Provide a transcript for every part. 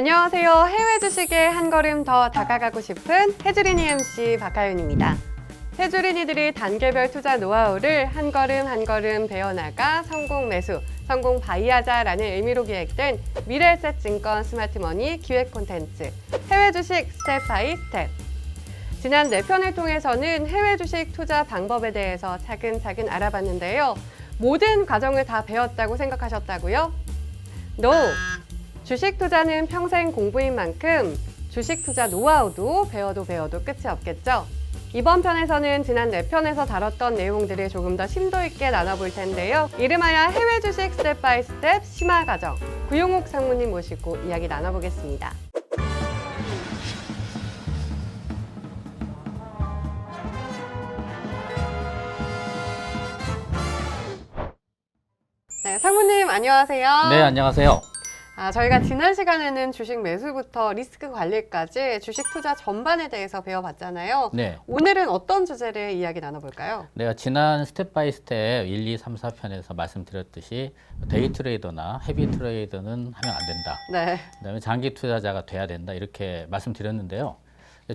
안녕하세요. 해외 주식에 한 걸음 더 다가가고 싶은 해주린이 MC 박하윤입니다. 해주린이들이 단계별 투자 노하우를 한 걸음 한 걸음 배워나가 성공 매수, 성공 바이하자라는 의미로 기획된 미래에셋 증권 스마트머니 기획 콘텐츠 해외 주식 스텝 바이 스텝. 지난 4편을 통해서는 해외 주식 투자 방법에 대해서 차근차근 알아봤는데요. 모든 과정을 다 배웠다고 생각하셨다고요? No! 주식 투자는 평생 공부인 만큼 주식 투자 노하우도 배워도 끝이 없겠죠? 이번 편에서는 지난 4편에서 다뤘던 내용들을 조금 더 심도 있게 나눠볼 텐데요. 이름하여 해외 주식 스텝 바이 스텝 심화 과정 구용욱 상무님 모시고 이야기 나눠보겠습니다. 네, 상무님 안녕하세요. 네, 안녕하세요. 저희가 지난 시간에는 주식 매수부터 리스크 관리까지 주식 투자 전반에 대해서 배워봤잖아요. 네. 오늘은 어떤 주제를 이야기 나눠볼까요? 내가 지난 스텝 바이 스텝 1, 2, 3, 4편에서 말씀드렸듯이 데이 트레이더나 헤비 트레이더는 하면 안 된다. 네. 그다음에 장기 투자자가 돼야 된다. 이렇게 말씀드렸는데요.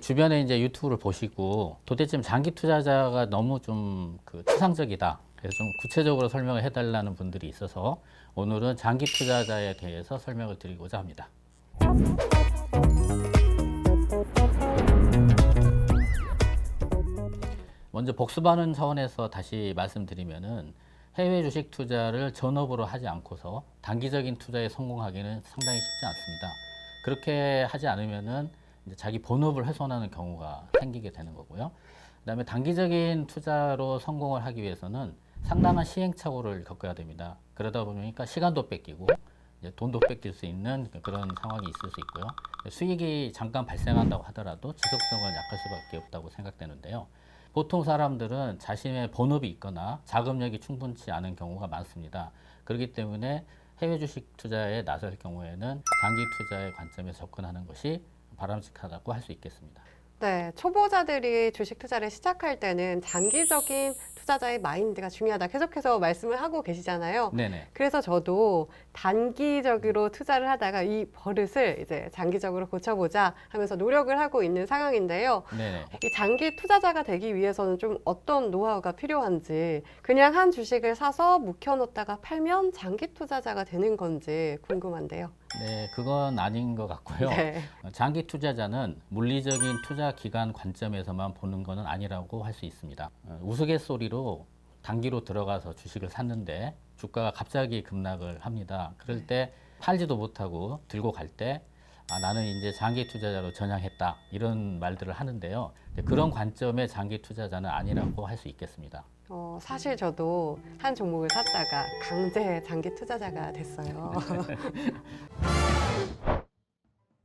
주변에 이제 유튜브를 보시고 도대체 장기 투자자가 너무 좀 추상적이다. 그래서 좀 구체적으로 설명을 해달라는 분들이 있어서 오늘은 장기 투자자에 대해서 설명을 드리고자 합니다. 먼저 복습하는 차원에서 다시 말씀드리면은 해외 주식 투자를 전업으로 하지 않고서 단기적인 투자에 성공하기는 상당히 쉽지 않습니다. 그렇게 하지 않으면은 이제 자기 본업을 훼손하는 경우가 생기게 되는 거고요. 그다음에 단기적인 투자로 성공을 하기 위해서는 상당한 시행착오를 겪어야 됩니다. 그러다 보니까 시간도 뺏기고 이제 돈도 뺏길 수 있는 그런 상황이 있을 수 있고요. 수익이 잠깐 발생한다고 하더라도 지속성은 약할 수밖에 없다고 생각되는데요. 보통 사람들은 자신의 본업이 있거나 자금력이 충분치 않은 경우가 많습니다. 그렇기 때문에 해외 주식 투자에 나설 경우에는 장기 투자의 관점에서 접근하는 것이 바람직하다고 할 수 있겠습니다. 네, 초보자들이 주식 투자를 시작할 때는 장기적인 투자자의 마인드가 중요하다. 계속해서 말씀을 하고 계시잖아요. 네네. 그래서 저도 단기적으로 투자를 하다가 이 버릇을 이제 장기적으로 고쳐보자 하면서 노력을 하고 있는 상황인데요. 네네. 이 장기 투자자가 되기 위해서는 좀 어떤 노하우가 필요한지, 그냥 한 주식을 사서 묵혀놓다가 팔면 장기 투자자가 되는 건지 궁금한데요. 네, 그건 아닌 것 같고요. 네. 장기 투자자는 물리적인 투자 기간 관점에서만 보는 것은 아니라고 할 수 있습니다. 우스갯소리로 단기로 들어가서 주식을 샀는데 주가가 갑자기 급락을 합니다. 그럴 때 팔지도 못하고 들고 갈 때 나는 이제 장기 투자자로 전향했다 이런 말들을 하는데요. 그런 관점의 장기 투자자는 아니라고 할 수 있겠습니다. 사실 저도 한 종목을 샀다가 강제 장기 투자자가 됐어요.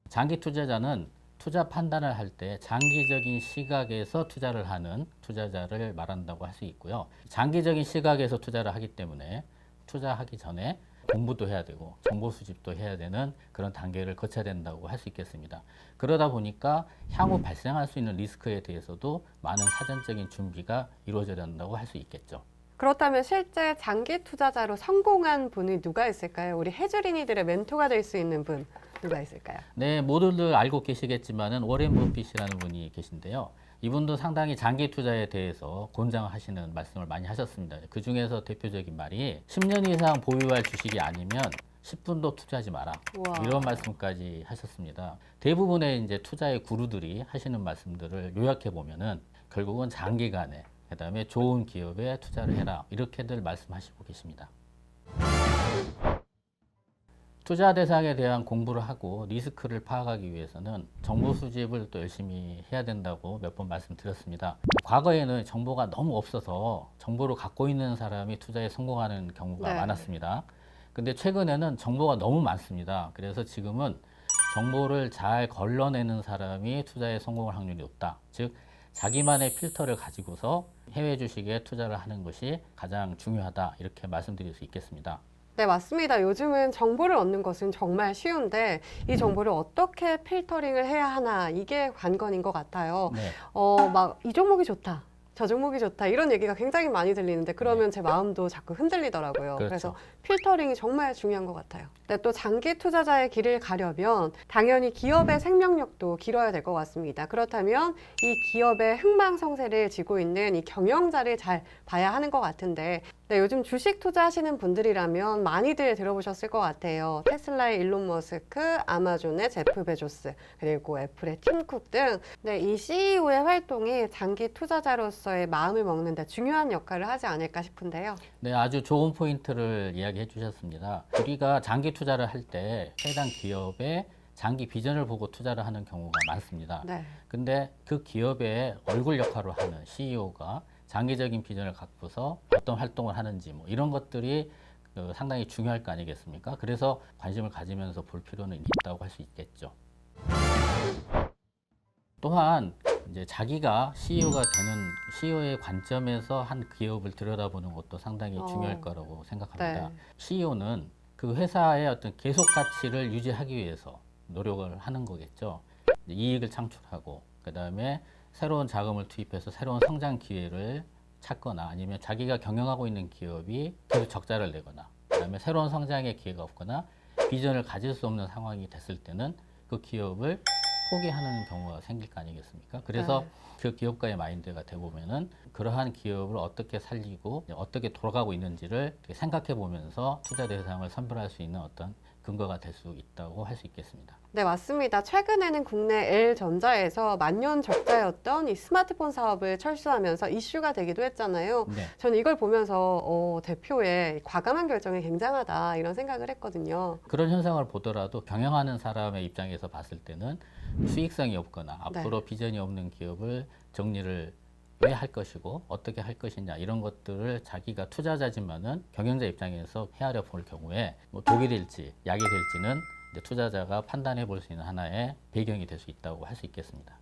장기 투자자는 투자 판단을 할 때 장기적인 시각에서 투자를 하는 투자자를 말한다고 할 수 있고요. 장기적인 시각에서 투자를 하기 때문에 투자하기 전에 공부도 해야 되고 정보 수집도 해야 되는 그런 단계를 거쳐야 된다고 할 수 있겠습니다. 그러다 보니까 향후 발생할 수 있는 리스크에 대해서도 많은 사전적인 준비가 이루어져야 된다고 할 수 있겠죠. 그렇다면 실제 장기 투자자로 성공한 분이 누가 있을까요? 우리 해주린이들의 멘토가 될 수 있는 분 누가 있을까요? 네, 모두들 알고 계시겠지만은 워렌 버핏이라는 분이 계신데요. 이분도 상당히 장기 투자에 대해서 권장하시는 말씀을 많이 하셨습니다. 그 중에서 대표적인 말이 10년 이상 보유할 주식이 아니면 10분도 투자하지 마라. 우와. 이런 말씀까지 하셨습니다. 대부분의 이제 투자의 구루들이 하시는 말씀들을 요약해 보면은 결국은 장기간에 그다음에 좋은 기업에 투자를 해라. 이렇게들 말씀하시고 계십니다. 투자 대상에 대한 공부를 하고 리스크를 파악하기 위해서는 정보 수집을 또 열심히 해야 된다고 몇 번 말씀드렸습니다. 과거에는 정보가 너무 없어서 정보를 갖고 있는 사람이 투자에 성공하는 경우가 네. 많았습니다. 근데 최근에는 정보가 너무 많습니다. 그래서 지금은 정보를 잘 걸러내는 사람이 투자에 성공할 확률이 높다. 즉 자기만의 필터를 가지고서 해외 주식에 투자를 하는 것이 가장 중요하다. 이렇게 말씀드릴 수 있겠습니다. 네, 맞습니다. 요즘은 정보를 얻는 것은 정말 쉬운데 이 정보를 어떻게 필터링을 해야 하나 이게 관건인 것 같아요. 네. 막 이 종목이 좋다. 저 종목이 좋다 이런 얘기가 굉장히 많이 들리는데 그러면 제 마음도 자꾸 흔들리더라고요. 그렇죠. 그래서 필터링이 정말 중요한 것 같아요. 근데 또 장기 투자자의 길을 가려면 당연히 기업의 생명력도 길어야 될 것 같습니다. 그렇다면 이 기업의 흥망성쇠를 쥐고 있는 이 경영자를 잘 봐야 하는 것 같은데 네, 요즘 주식 투자하시는 분들이라면 많이들 들어보셨을 것 같아요. 테슬라의 일론 머스크, 아마존의 제프 베조스, 그리고 애플의 팀 쿡 등 네, 이 CEO의 활동이 장기 투자자로서의 마음을 먹는 데 중요한 역할을 하지 않을까 싶은데요. 네, 아주 좋은 포인트를 이야기해 주셨습니다. 우리가 장기 투자를 할 때 해당 기업의 장기 비전을 보고 투자를 하는 경우가 많습니다. 네. 근데 그 기업의 얼굴 역할을 하는 CEO가 장기적인 비전을 갖고서 어떤 활동을 하는지 뭐 이런 것들이 상당히 중요할 거 아니겠습니까? 그래서 관심을 가지면서 볼 필요는 있다고 할 수 있겠죠. 또한 이제 자기가 CEO가 되는 CEO의 관점에서 한 기업을 들여다보는 것도 상당히 중요할 거라고 생각합니다. 네. CEO는 그 회사의 어떤 계속 가치를 유지하기 위해서 노력을 하는 거겠죠. 이익을 창출하고 그다음에 새로운 자금을 투입해서 새로운 성장 기회를 찾거나 아니면 자기가 경영하고 있는 기업이 계속 적자를 내거나 그다음에 새로운 성장의 기회가 없거나 비전을 가질 수 없는 상황이 됐을 때는 그 기업을 포기하는 경우가 생길 거 아니겠습니까? 그래서 네. 그 기업가의 마인드가 돼 보면은 그러한 기업을 어떻게 살리고 어떻게 돌아가고 있는지를 생각해 보면서 투자 대상을 선별할 수 있는 어떤 근거가 될 수 있다고 할 수 있겠습니다. 네, 맞습니다. 최근에는 국내 L전자에서 만년 적자였던 이 스마트폰 사업을 철수하면서 이슈가 되기도 했잖아요. 네. 저는 이걸 보면서 대표의 과감한 결정이 굉장하다 이런 생각을 했거든요. 그런 현상을 보더라도 경영하는 사람의 입장에서 봤을 때는 수익성이 없거나 앞으로 비전이 없는 기업을 정리를 왜 할 것이고 어떻게 할 것이냐 이런 것들을 자기가 투자자지만은 경영자 입장에서 헤아려 볼 경우에 뭐 독이 될지 약이 될지는 이제 투자자가 판단해 볼 수 있는 하나의 배경이 될 수 있다고 할 수 있겠습니다.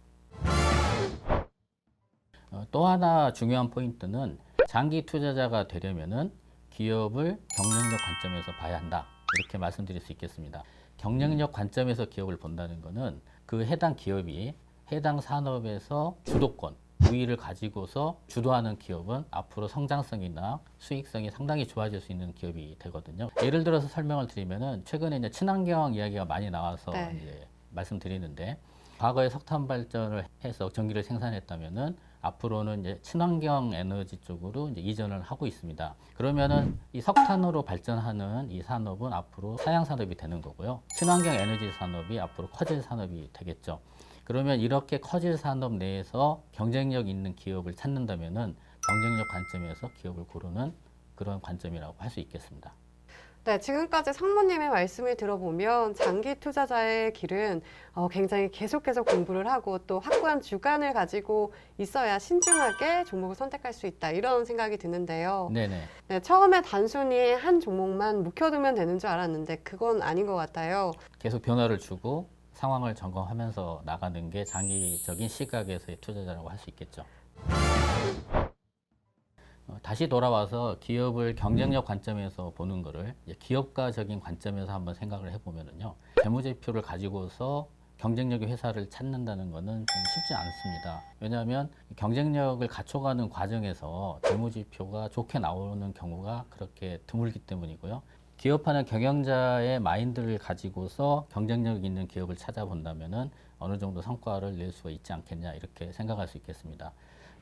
또 하나 중요한 포인트는 장기 투자자가 되려면은 기업을 경쟁력 관점에서 봐야 한다. 이렇게 말씀드릴 수 있겠습니다. 경쟁력 관점에서 기업을 본다는 것은 그 해당 기업이 해당 산업에서 주도권, 우위를 가지고서 주도하는 기업은 앞으로 성장성이나 수익성이 상당히 좋아질 수 있는 기업이 되거든요. 예를 들어서 설명을 드리면은 최근에 이제 친환경 이야기가 많이 나와서 네. 이제 말씀드리는데 과거에 석탄 발전을 해서 전기를 생산했다면은 앞으로는 이제 친환경 에너지 쪽으로 이제 이전을 하고 있습니다. 그러면은 이 석탄으로 발전하는 이 산업은 앞으로 사양 산업이 되는 거고요. 친환경 에너지 산업이 앞으로 커질 산업이 되겠죠. 그러면 이렇게 커질 산업 내에서 경쟁력 있는 기업을 찾는다면은 경쟁력 관점에서 기업을 고르는 그런 관점이라고 할 수 있겠습니다. 네, 지금까지 상무님의 말씀을 들어보면 장기 투자자의 길은 굉장히 계속해서 공부를 하고 또 확고한 주관을 가지고 있어야 신중하게 종목을 선택할 수 있다 이런 생각이 드는데요. 네네. 네, 처음에 단순히 한 종목만 묵혀두면 되는 줄 알았는데 그건 아닌 것 같아요. 계속 변화를 주고 상황을 점검하면서 나가는 게 장기적인 시각에서의 투자자라고 할 수 있겠죠. 다시 돌아와서 기업을 경쟁력 관점에서 보는 거를 이제 기업가적인 관점에서 한번 생각을 해보면은요. 재무제표를 가지고서 경쟁력의 회사를 찾는다는 것은 좀 쉽지 않습니다. 왜냐하면 경쟁력을 갖춰가는 과정에서 재무지표가 좋게 나오는 경우가 그렇게 드물기 때문이고요. 기업하는 경영자의 마인드를 가지고서 경쟁력 있는 기업을 찾아본다면은 어느 정도 성과를 낼 수가 있지 않겠냐 이렇게 생각할 수 있겠습니다.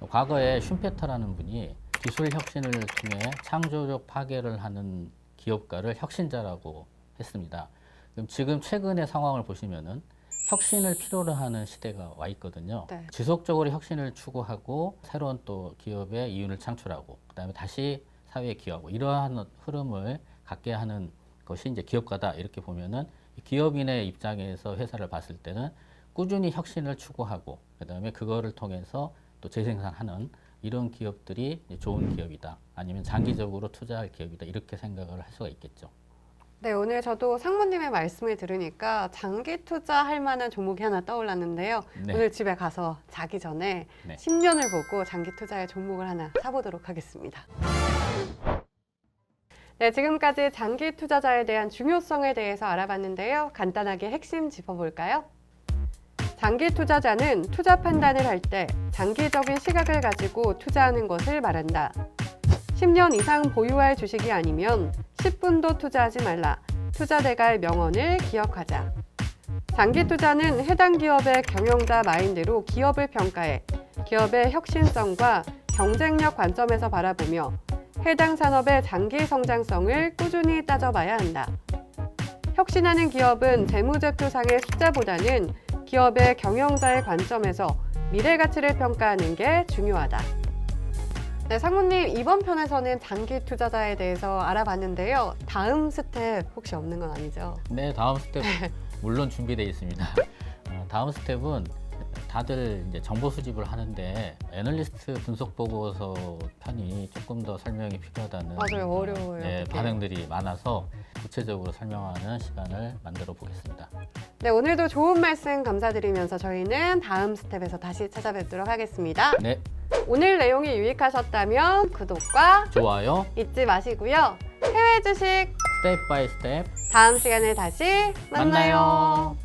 과거에 슌페터라는 분이 기술 혁신을 통해 창조적 파괴를 하는 기업가를 혁신자라고 했습니다. 그럼 지금 최근의 상황을 보시면은 혁신을 필요로 하는 시대가 와 있거든요. 네. 지속적으로 혁신을 추구하고 새로운 또 기업의 이윤을 창출하고 그다음에 다시 사회에 기여하고 이러한 흐름을 갖게 하는 것이 이제 기업가다 이렇게 보면은 기업인의 입장에서 회사를 봤을 때는 꾸준히 혁신을 추구하고 그다음에 그거를 통해서 또 재생산하는 이런 기업들이 좋은 기업이다 아니면 장기적으로 투자할 기업이다 이렇게 생각을 할 수가 있겠죠. 네, 오늘 저도 상무님의 말씀을 들으니까 장기 투자할 만한 종목이 하나 떠올랐는데요. 네. 오늘 집에 가서 자기 전에 네. 10년을 보고 장기 투자의 종목을 하나 사보도록 하겠습니다. 네, 지금까지 장기 투자자에 대한 중요성에 대해서 알아봤는데요. 간단하게 핵심 짚어볼까요? 장기 투자자는 투자 판단을 할 때 장기적인 시각을 가지고 투자하는 것을 말한다. 10년 이상 보유할 주식이 아니면 10분도 투자하지 말라. 투자대가의 명언을 기억하자. 장기 투자는 해당 기업의 경영자 마인드로 기업을 평가해 기업의 혁신성과 경쟁력 관점에서 바라보며 해당 산업의 장기 성장성을 꾸준히 따져봐야 한다. 혁신하는 기업은 재무제표상의 숫자보다는 기업의 경영자의 관점에서 미래 가치를 평가하는 게 중요하다. 네, 상무님 이번 편에서는 장기 투자자에 대해서 알아봤는데요. 다음 스텝 혹시 없는 건 아니죠? 네, 다음 스텝 물론 준비되어 있습니다. 다음 스텝은 다들 이제 정보 수집을 하는데 애널리스트 분석 보고서 편이 조금 더 설명이 필요하다는 맞아요, 어려워요. 네, 그게. 반응들이 많아서 구체적으로 설명하는 시간을 만들어 보겠습니다. 네, 오늘도 좋은 말씀 감사드리면서 저희는 다음 스텝에서 다시 찾아뵙도록 하겠습니다. 네, 오늘 내용이 유익하셨다면 구독과 좋아요. 잊지 마시고요. 해외 주식 스텝 바이 스텝 다음 시간에 다시 만나요.